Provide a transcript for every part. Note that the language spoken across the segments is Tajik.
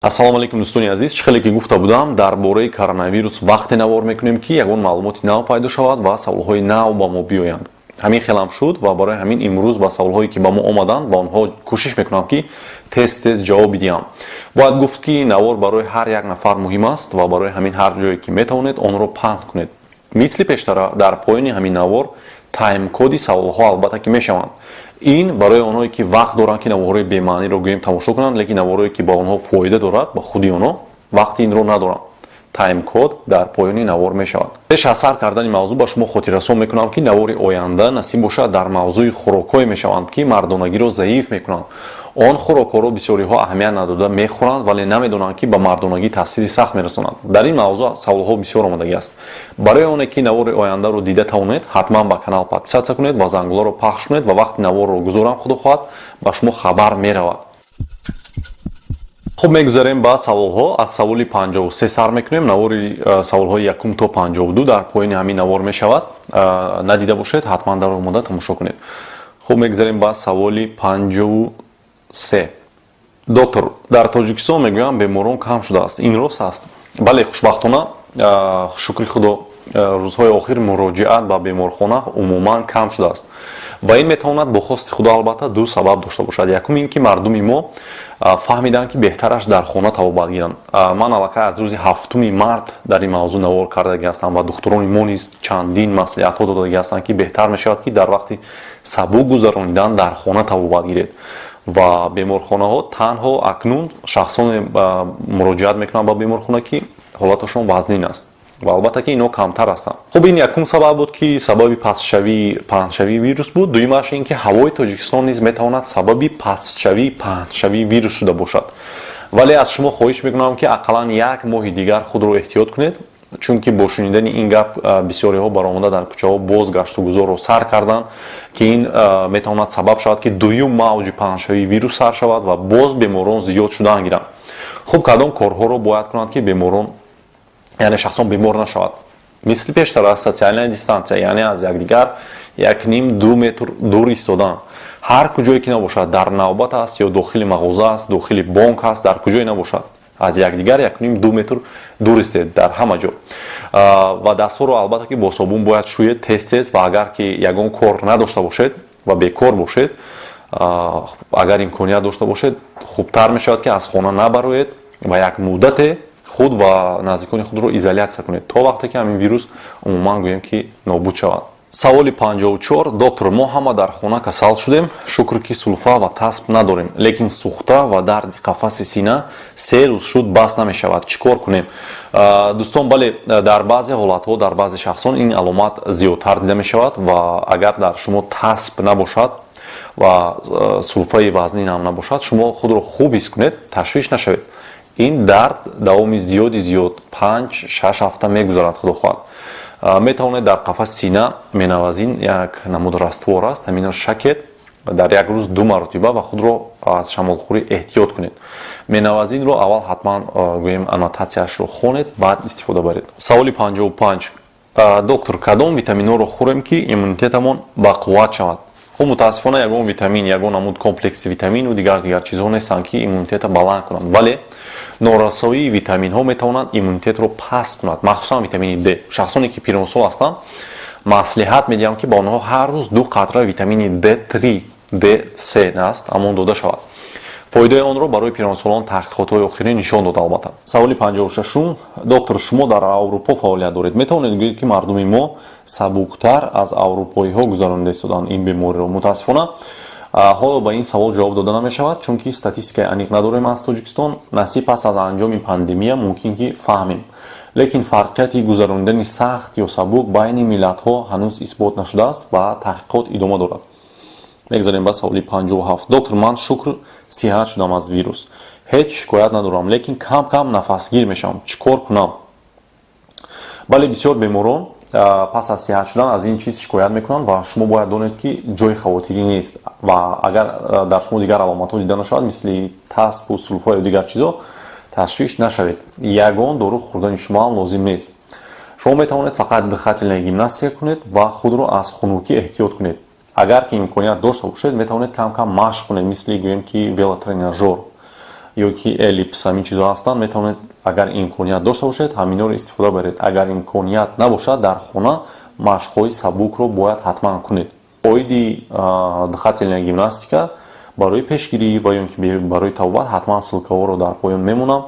ассалому алайкум дӯстони азиз, чӣ хеле ки гуфта будам дар бораи коронавирус вақте навор мекунем ки ягон маълумоти нав пайдо шавад ва саволҳои нав ба мо биёянд. Ҳамин хелам шуд ва барои ҳамин имрӯз ба саволҳое ки ба мо омаданд ба онҳо кӯшиш мекунам ки тез ҷавоб бидиҳам. Бояд гуфт ки навор барои ҳар як нафар муҳим аст ва барои ҳамин ҳар ҷое ки метавонед онро паҳн кунед. Мисли пештара дар поёни ҳамин навор таймкоди саволҳо албатта ки мешаванд. ин барои онҳое ки вақт доранд ки наворҳои бемаъниро гӯем тамошо кунанд, лекин наворҳое ки ба онҳо фоида дорад ба худи онҳо вақти инро надоранд. таймкод дар поёни навор мешавад. пеш аз сар кардани мавзӯъ ба шумо хотиррасон мекунам ки навори оянда насиб бошад дар мавзӯи хӯрокҳое мешаванд ки мардонагиро заиф мекунанд. он хӯрокҳоро бисёриҳо аҳамият надода мехӯранд, вале намедонанд ки ба мардонагӣ таъсири сахт мерасонанд. дар ин мавзӯъ саволҳо бисёр омадагӣ аст. барои оне ки навори ояндаро дида тавонед, ҳатман ба канал подписатсия кунед ва зангуларо пахш кунед ва вақти наворро гузорам худо хоҳад ба шумо хабар меравад. хуб, мегузарем ба саволҳо. аз саволи 53 сар мекунем. навори саволҳои 1 то 52 дар поёни ҳамин навор мешавад. надида бошед, ҳатман дар омода тамошо кунед. хуб, мегузарем ба саволи 53. доктор, дар тоҷикистон мегӯянд беморон кам шудааст. ин рост аст? бале, хушбахтона шукри худо рӯзҳои охир муроҷиат ба беморхона умуман кам шудааст ва ин метавонад бо хости худо албатта ду сабаб дошта бошад. якум ин ки мардуми мо фаҳмиданд ки беҳтараш дар хона табобат гиранд. ман аллакай аз рӯзи 7 март дар ин мавзӯъ навор кардаги ҳастам ва духтурони мо низ чандин маслиҳатҳо додаги ҳастанд ки беҳтар мешавад ки дар вақти сабук гузаронидан дар хона табобат гиред. ва беморхонаҳо танҳо акнун шахсоне муроҷиат мекунанд ба беморхона ки ҳолаташон вазнин аст ва албатта ки ино камтар ҳастанд. хуб, ин якум сабаб буд ки сабаби паҳншавии вирус буд. дуюмаш ин ки ҳавои тоҷикистон низ метавонад сабаби паҳншавии вирус шуда бошад. вале аз шумо хоҳиш мекунам ки ақаллан як моҳи дигар худро эҳтиёт кунед, чунки бо шунидани ин гап бисёриҳо баромада дар кӯчаҳо боз гашту гузорро сар карданд ки ин метавонад сабаб шавад ки дуюм мавҷи паҳншавии вирус сар шавад ва боз беморон зиёд шудан гиранд. хуб, кадом корҳоро бояд кунанд ки беморон, яъне шахсон бемор нашавад? мисли пештара социальная дистансия, яъне аз якдигар 1.5-2 метр дур истодан. ҳар куҷое ки набошад, дар навбат аст ё дохили мағоза аст, дохили бонк аст, дар куҷое набошад, аз якдигар 1.5-2 метр дур истед дар ҳама ҷо. ва дастҳоро албатта ки бо собун бояд шӯед тез ва агар ки ягон кор надошта бошед ва бекор бошед, агар имконият дошта бошед, хубтар мешавад ки аз хона набароед ва як муддате худ ва наздикони худро изолятсия кунед то вақте ки ҳамин вирус умуман гӯем ки нобуд шавад. саволи 54. доктор, мо ҳама дар хона касал шудем, шукр ки сулфа ва тасб надорем, лекин сухта ва дарди қафаси сина 3 рӯз шуд бас намешавад, чӣ кор кунем? дӯстон, бале, дар баъзе ҳолатҳо дар баъзе шахсон ин аломат зиёдтар дида мешавад ва агар дар шумо тасб набошад ва сулфаи вазнин ҳам набошад, шумо худро хуб ҳис кунед, ташвиш нашавед. ин дард давоми зиёд 5-6 ҳафта мегузарад худо хоҳад. метавонед дар қафаси сина менавазин як намуд раствор аст, ҳаминро шакед дар як рӯз 2 маротиба ва худро аз шамолхӯрӣ эҳтиёт кунед. менавазинро аввал ҳатман гӯем аннотатсияшро хонед, баъд истифода баред. саволи 55. доктор, кадом витаминҳоро хӯрем ки иммунитетамон бақувват шавад? хуб, мутаассифона ягон витамин, ягон намуд комплекси витамину дигар чизҳо нестанд ки иммунитета баланд кунанд, вале норасоии витаминҳо метавонанд иммунитетро паст кунад, махсусан витамини D. шахсоне ки пиронсол ҳастанд, маслиҳат медиҳам ки ба онҳо ҳар рӯз 2 қатра витамини D3, D3 аст, амон дода шавад. фоидаи онро барои пиронсолон таҳқиқотҳои охирин нишон дод албатта. саволи 56. доктор, шумо дар Аврупо фаъолият доред. метавонед гӯед ки мардуми мо сабуктар аз аврупоиҳо гузаронида истоданд ин бемориро? мутаассифона ҳоло ба ин савол ҷавоб дода намешавад, чунки статистикаи аниқ надорем аз Тоҷикистон. насиб пас аз анҷоми пандемия мумкин ки фаҳмем, лекин фарқияти гузаронидани сахт ё сабук байни миллатҳо ҳанӯз исбот нашудааст ва таҳқиқот идома дорад. мегзарем ба саволи 57. доктор, ман шукр сиҳат шудам аз вирус, ҳеҷ шикоят надорам, лекин кам нафасгир мешавам, чӣ кор кунам? бале, бисёр беморон пас аз сиҳат шудан аз ин чиз шикоят мекунанд ва шумо бояд донед ки ҷои хавотирӣ нест ва агар дар шумо дигар аломатҳо дида нашавад, мисли тасбу сулфа ё дигар чизҳо, ташвиш нашавед. ягон дору хӯрдани шумо ҳам лозим нест. шумо метавонед фақат дыхательная гимнастика кунед ва худро аз хунукӣ эҳтиёт кунед. агар ки имконият дошта бошед, метавонед кам машқ кунед, мисли гӯем ки велотренажёр ё ки эллипс ҳамин чизо ҳастанд, метавонед агар имконият дошта бошед ҳаминҳоро истифода баред. Агар имконият набошад дар хона машқҳои сабукро бояд ҳатман кунед. Оиди дыхательная гимнастика барои пешгирӣ ва ё ки барои табобат ҳатман ссилкаҳоро дар поён мемонам.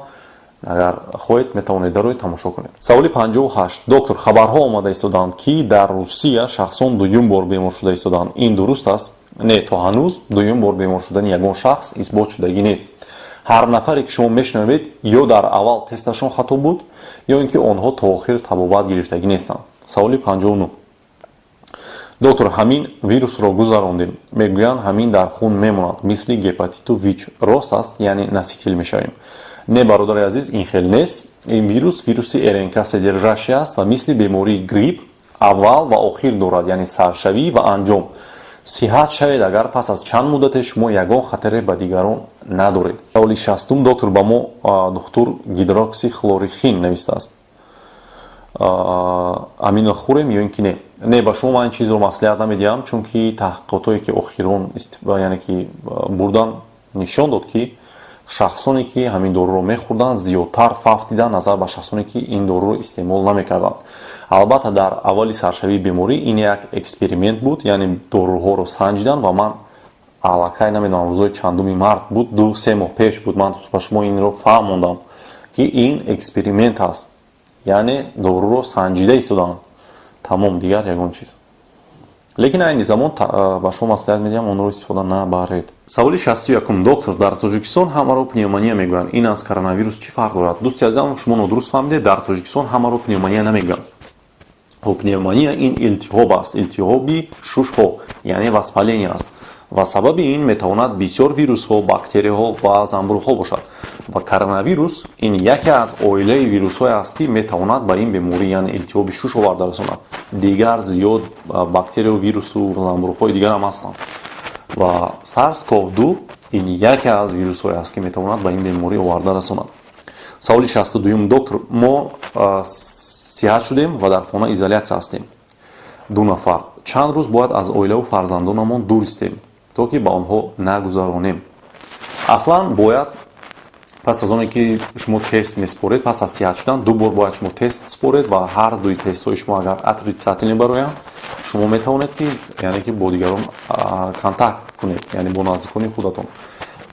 Агар хоҳед метавонед дарои тамошо кунед. Саволи 58. Доктор, хабарҳо омада истоданд ки дар Русия шахсон дуюм бор бемор шуда истоданд. Ин дуруст аст? Не, то ҳанӯз дуюм бор бемор шудани ягон шахс исбот шудагӣ нест. ҳар нафаре ки шумо мешунавед ё дар аввал тесташон хато буд ё ин ки онҳо то охир табобат гирифтагӣ нестанд. Саволи 59. доктор, ҳамин вирусро гузарондем. Мегӯянд ҳамин дар хун мемонад, мисли гепатиту ВИЧ. Рост аст, яъне наситил мешавем? Не, бародари азиз, ин хел нест. Ин вирус вируси РНК содержащий аст ва мисли бемории грипп аввал ва охир дорад, яъне саршавӣ ва анҷом. сиҳат шавед агар пас аз чанд муддате шумо ягон хатаре ба дигарон надоред. Саволи 60. доктор, ба мо духтур гидроксихлорихин навистааст. амино хӯрем ё ин ки не? Не, ба шумо ман ин чизро маслиҳат намедиҳам, чунки таҳқиқотое ки охирон яъне ки бурдан нишон дод ки шахсоне ки ҳамин доруро мехӯрданд зиёдтар фавт дидан назар ба шахсоне ки ин доруро истеъмол намекарданд. албатта дар аввали саршавии беморӣ ин як эксперимент буд, яъне доруҳоро санҷидан ва ман аллакай намедонам рӯзои чандуми март буд, 2-3 моҳ пеш буд, ман ба шумо инро фаҳмондам ки ин эксперимент аст, яъне доруро санҷида истоданд. Тамом, дигар ягон чиз. лекин айни замон ба шумо маслиҳат медиҳам онро истифода набаред. Саволи 61. доктор, дар Тоҷикистон ҳамаро пневмония мегӯянд. Ин аз коронавирус чӣ фарқ дорад? Дӯсти азизам, шумо нодуруст фаҳмидед. Дар Тоҷикистон ҳамаро пневмония намегӯянд. Пневмония ин илтиҳоб аст, илтиҳоби шушҳо, яъне воспаление аст ва сабаби ин метавонад бисёр вирусҳо, бактерияҳо ва замбурӯғҳо бошад. Ва коронавирус ин яке аз оилаи вирусҳое аст ки метавонад ба ин беморӣ, яъне илтиҳоби шуш оварда расонад. Дигар зиёд бактерияу вирусу замбурӯғҳои дигар ҳам ҳастанд. ва SARS-CoV-2 ин яке аз вирусҳое аст ки метавонад ба ин беморӣ оварда расонад. Саволи 62. доктор, мо сиҳат шудем ва дар хона изолятсия ҳастем. 2 нафар. Чанд рӯз бояд аз оилаву фарзандонамон дур истем, то ки ба онҳо нагузаронем? Аслан бояд пас аз оне ки шумо тест меспоред, пас аз сиҳат шудан 2 бор бояд шумо тест според ва ҳар дуи тестҳои шумо агар отрицательный бароянд, шумо метавонед ки яъне ки бо дигарон контакт кунед, яъне бо наздикони худатон.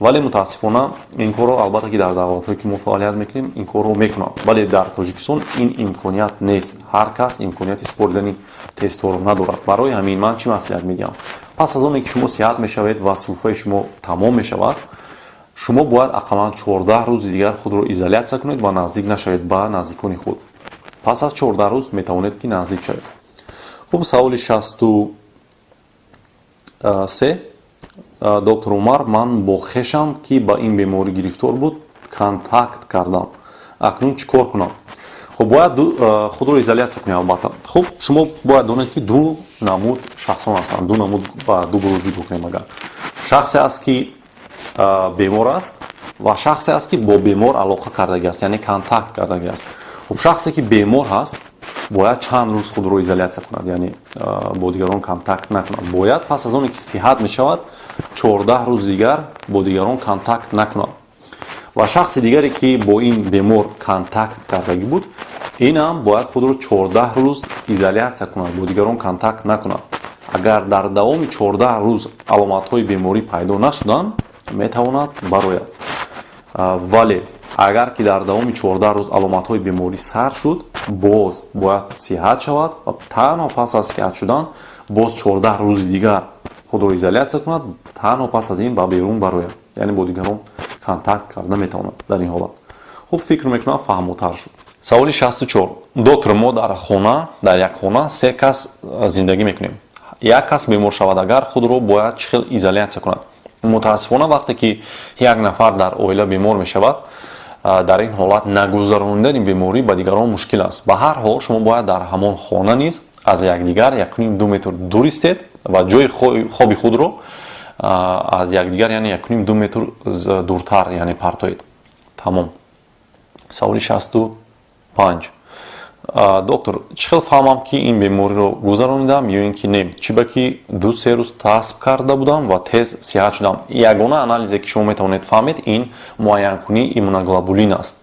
вале мутаассифона ин корро албатта ки дар давлатҳое ки мо фаъолият мекунем ин корро мекунанд, вале дар Тоҷикистон ин имконият нест. ҳар кас имконияти споридани тестҳоро надорад. барои ҳамин ман чӣ маслиҳат медиҳам? пас аз оне ки шумо сиҳат мешавед ва суфаи шумо тамом мешавад, шумо бояд ақаллан 14 рӯзи дигар худро изолятсия кунед ва наздик нашавед ба наздикони худ. пас аз 14 рӯз метавонед ки наздик шавед. хуб, саволи 63. доктор Умар, ман бо хешам ки ба ин беморӣ гирифтор буд контакт кардам. акнун чӣ кор кунам? хуб, бояд худро изолятсия кунед албатта. хуб, шумо бояд донед ки ду намуд шахсон ҳастанд. ду намуд ба ду гурӯҳ ҷудо кунем. агар шахсе аст ки бемор аст ва шахсе аст ки бо бемор алоқа кардагӣ аст, яъне контакт кардагӣ аст. хуб, шахсе ки бемор ҳаст бояд чанд рӯз худро изолятсия кунад, яъне бо дигарон контакт накунад. бояд пас аз оне ки сиҳат мешавад 14 рӯз дигар бо дигарон контакт накунад. ва шахси дигаре ки бо ин бемор контакт кардагӣ буд, инам бояд худро 14 рӯз изолятсия кунад, бо дигарон контакт накунад. агар дар давоми 14 рӯз аломатҳои беморӣ пайдо нашуданд, метавонад барояд. вале агар ки дар давоми 14 рӯз аломатҳои беморӣ сар шуд, боз бояд сиҳат шавад ва танҳо пас аз сиҳат шудан боз 14 рӯзи дигар худро изолятсия кунад, танҳо пас аз ин ба берун барояд, яъне бо дигарон контакт карда метавонад дар ин ҳолат. хуб, фикр мекунам фаҳмотар шуд. саволи 64. доктор, мо дар хона, дар як хона 3 кас зиндагӣ мекунем. як кас бемор шавад, агар худро бояд чӣ хел изолятсия кунад? мутаассифона вақте ки як нафар дар оила бемор мешавад, дар ин ҳолат нагузарондани беморӣ ба дигарон мушкил аст. ба ҳар ҳол шумо бояд дар ҳамон хона низ аз якдигар 1.5-2 метр дур истед ва ҷои хоби худро аз якдигар яъне 1.5-2 метр дуртар яъне партоед. Тамом. саволи 65. доктор, чӣ хел фаҳмам ки ин бемориро гузаронидам ё ин ки не? Чӣ ба ки 2-3 рӯз тасб карда будам ва тез сиҳат шудам? Ягона анализе ки шумо метавонед фаҳмед ин муайянкунии иммуноглобулин аст,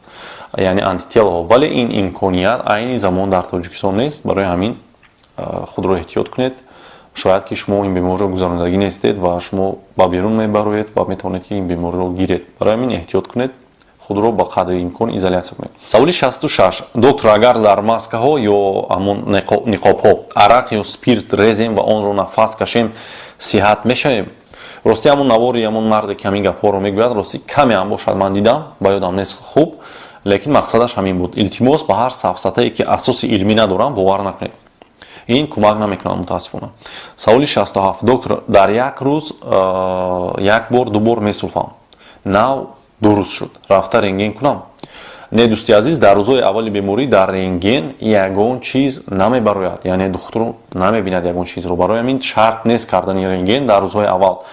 яъне антителоҳо, вале ин имконият айни замон дар Тоҷикистон нест. Барои ҳамин худро эҳтиёт кунед. Шояд ки шумо ин бемориро гузаронидагӣ нестед ва шумо ба берун мебароед ва метавонед ки ин бемориро гиред. Барои ҳамин эҳтиёт кунед, худро ба қадри имкон изолятсия кунед. Саволи 66. Доктор, агар дар маскаҳо ё ҳамон ниқобҳо арақ ё спирт резем ва онро нафас кашем, сиҳат мешавем? Рости ҳамон навори ҳамон марде ки ҳамин гапҳоро мегӯяд, рости каме ҳам бошад, ман дидам, ба ёдам нест хуб, лекин мақсадаш ҳамин буд. Илтимос ба ҳар сафсатае ки асоси илмӣ надорам бовар накунед. ин кӯмак намекунад мутаассифона. Саволи 67. Доктор, дар як рӯз як бор ду бор месулфам. Нав 2 рӯз шуд. Рафта рентген кунам? Не, дӯсти азиз, дар рӯзҳои аввали беморӣ дар рентген ягон чиз намебарояд, яъне духтур намебинад ягон чизро. Барои ҳамин шарт нест кардани рентген дар рӯзҳои аввал.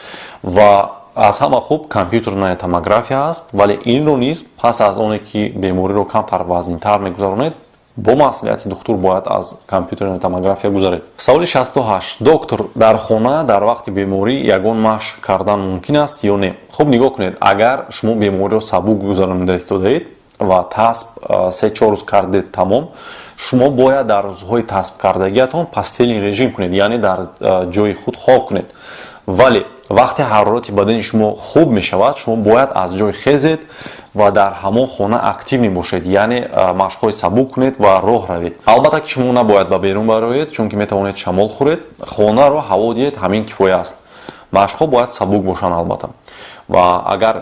Ва аз ҳама хуб компютерная томография аст, вале инро низ пас аз оне ки бемориро камтар вазнинтар мегузаронед, бо маслиҳати духтур бояд аз компютерная томография гузаред. Саволи 68. Доктор, дар хона дар вақти беморӣ ягон машқ кардан мумкин аст ё не? Хуб нигоҳ кунед, агар шумо бемориро сабук гузаронида истодаед ва тасб 3-4 рӯз кардед тамом, шумо бояд дар рӯзҳои тасб кардагиатон пастелин режим кунед, яъне дар ҷои худ хоб кунед. Вале вақте ҳарорати бадани шумо хуб мешавад, шумо бояд аз ҷой хезед ва дар ҳамон хона активни бошед, яъне машқҳои сабук кунед ва роҳ равед. Албатта ки шумо набояд ба берун бароед, чунки метавонед шамол хӯред. Хонаро ҳаво диҳед, ҳамин кифоя аст. Машқҳо бояд сабук бошанд албатта. Ва агар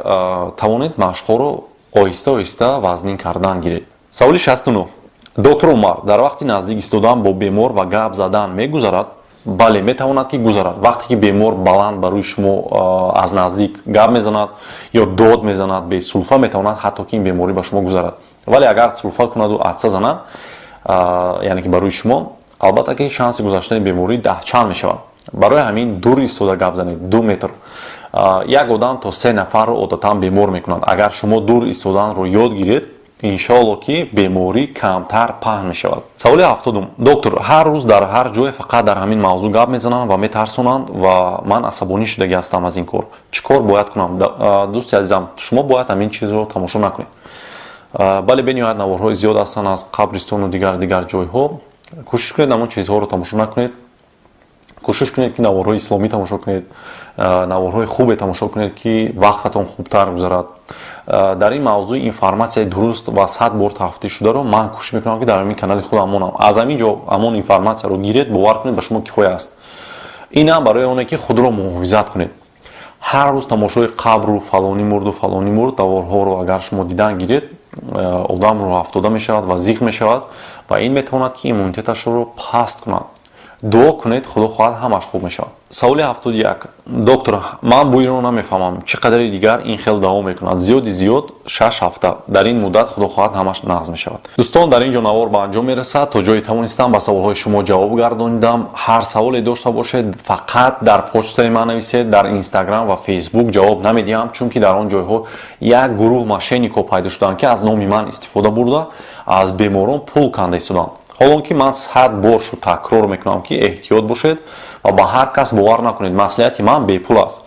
тавонед машқҳоро оҳиста оҳиста вазнин кардан гиред. Саволи 69. Доктор Умар, дар вақти наздик истодан бо бемор ва гап задан мегузарад? Бале, метавонад ки гузарад. Вақте ки бемор баланд ба рӯи шумо аз наздик гап мезанад ё дод мезанад бе сулфа, метавонад ҳатто ки ин беморӣ ба шумо гузарад. Вале агар сулфа кунаду атса занад, яъне ки ба рӯи шумо, албатта ки шанси гузаштани беморӣ даҳчанд мешавад. Барои ҳамин дур истода гап занед, 2 метр. Як одам то 3 нафарро одатан бемор мекунад. Агар шумо дур истоданро ёд гиред, иншоалло ки беморӣ камтар паҳн мешавад. Саволи 70. Доктор, ҳар рӯз дар ҳар ҷое фақат дар ҳамин мавзӯъ гап мезананд ва метарсонанд ва ман асабонӣ шудагӣ ҳастам аз ин кор. Чӣ кор бояд кунам? Дӯсти азизам, шумо бояд ҳамин чизро тамошо накунед. Бале, бениҳоят наворҳои зиёд ҳастанд аз қабристону дигар ҷойҳо. Кӯшиш кунед ҳамон чизҳоро тамошо накунед. кӯшиш кунед ки наворҳои исломӣ тамошо кунед, наворҳои хубе тамошо кунед ки вақтатон хубтар гузарад. Дар ин мавзӯъ информатсияи дуруст ва 100 бор тафтиш шударо ман кӯшиш мекунам ки дар ҳамин канали худам монам. Аз ҳамин ҷо ҳамон информатсияро гиред, бовар кунед ба шумо кифоя аст. Ин ҳам барои оне ки худро муҳофизат кунед. ҳар рӯз тамошои қабру фалонӣ мурд наворҳоро агар шумо дидан гиред, одам роҳ афтода мешавад ва зиқ мешавад ва ин метавонад ки иммунитеташро паст кунад. дуо кунед, худо хоҳад ҳамаш хуб мешавад. Саволи 71. Доктор, ман бӯйро намефаҳмам, чӣ қадари дигар ин хел давом мекунад? Зиёди зиёд 6 ҳафта. Дар ин муддат худо хоҳад ҳамаш нағз мешавад. Дӯстон, дар ин ҷо навор ба анҷом мерасад. То ҷое тавонистам ба саволҳои шумо ҷавоб гардонидам. ҳар саволе дошта бошед, фақат дар почтаи ман нависед. Дар Instagram ва Facebook ҷавоб намедиҳам, чунки дар он ҷойҳо як гурӯҳ мошеннико пайдо шуданд ки аз номи ман истифода бурда аз беморон пул канда истоданд. ҳолон ки ман 100 бор шуд такрор мекунам ки эҳтиёт бошед ва ба ҳар кас бовар накунед. маслиҳати ман бепул аст.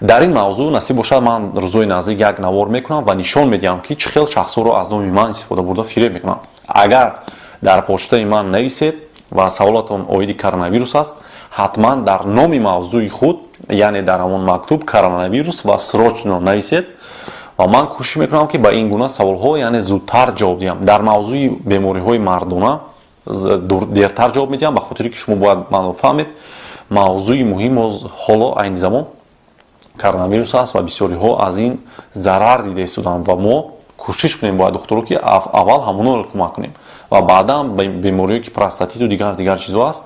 дар ин мавзӯъ насиб бошад, ман рӯзои наздик як навор мекунам ва нишон медиҳам ки чӣ хел шахсҳоро аз номи ман истифода бурда фиреб мекунам. агар дар почтаи ман нависед ва саволатон оиди коронавирус аст, ҳатман дар номи мавзӯи худ, яъне дар ҳамон мактуб коронавирус ва срочно нависед ва ман кӯшиш мекунам ки ба ин гуна саволҳо, яъне зудтар ҷавоб диҳам. дар мавзӯи бемориҳои мардона дертар ҷавоб медиҳам, ба хотире ки шумо бояд манро фаҳмед. мавзӯи муҳим ҳоло айни замон коронавирус аст ва бисёриҳо аз ин зарар дида истоданд ва мо кӯшиш кунем бояд духтуро ки аввал ҳамонро кӯмак кунем ва баъдан бемориҳое ки простатиту дигар чизҳо аст,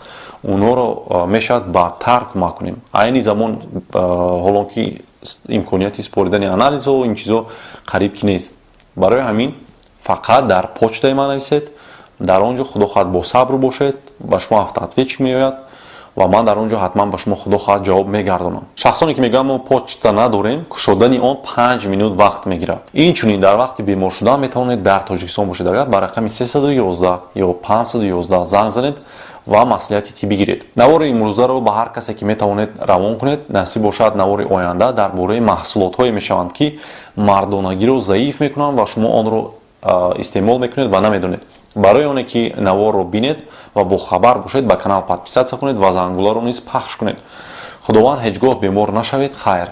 онҳоро мешавад баъдтар кӯмак кунем. айни замон ҳолон ки имконияти споридани анализҳо ин чизҳо қариб ки нест. барои ҳамин фақат дар почтаи ман нависед. дар он ҷо худо хоҳад бо сабр бошед, ба шумо автоответчик меояд ва ман дар он ҷо ҳатман ба шумо худо хоҳад ҷавоб мегардонам. Шахсоне ки мегӯянд мо почта надорем, кушодани он 5 минут вақт мегирад. Инчунин дар вақти бемор шудан метавонед дар Тоҷикистон бошед. Агар ба рақами 311 ё 511 занг занед ва маслиҳати тиббӣ гиред. Навори имрӯзаро ба ҳар касе ки метавонед равон кунед. Насиб бошад навори оянда дар бораи маҳсулотҳое мешаванд ки мардонагиро заиф мекунанд ва шумо онро истеъмол мекунед ва намедонед. барои оне ки наворро бинед ва бохабар бошед, ба канал подписатсия кунед ва зангуларо низ пахш кунед. худованд ҳеҷ гоҳ бемор нашавед. хайр.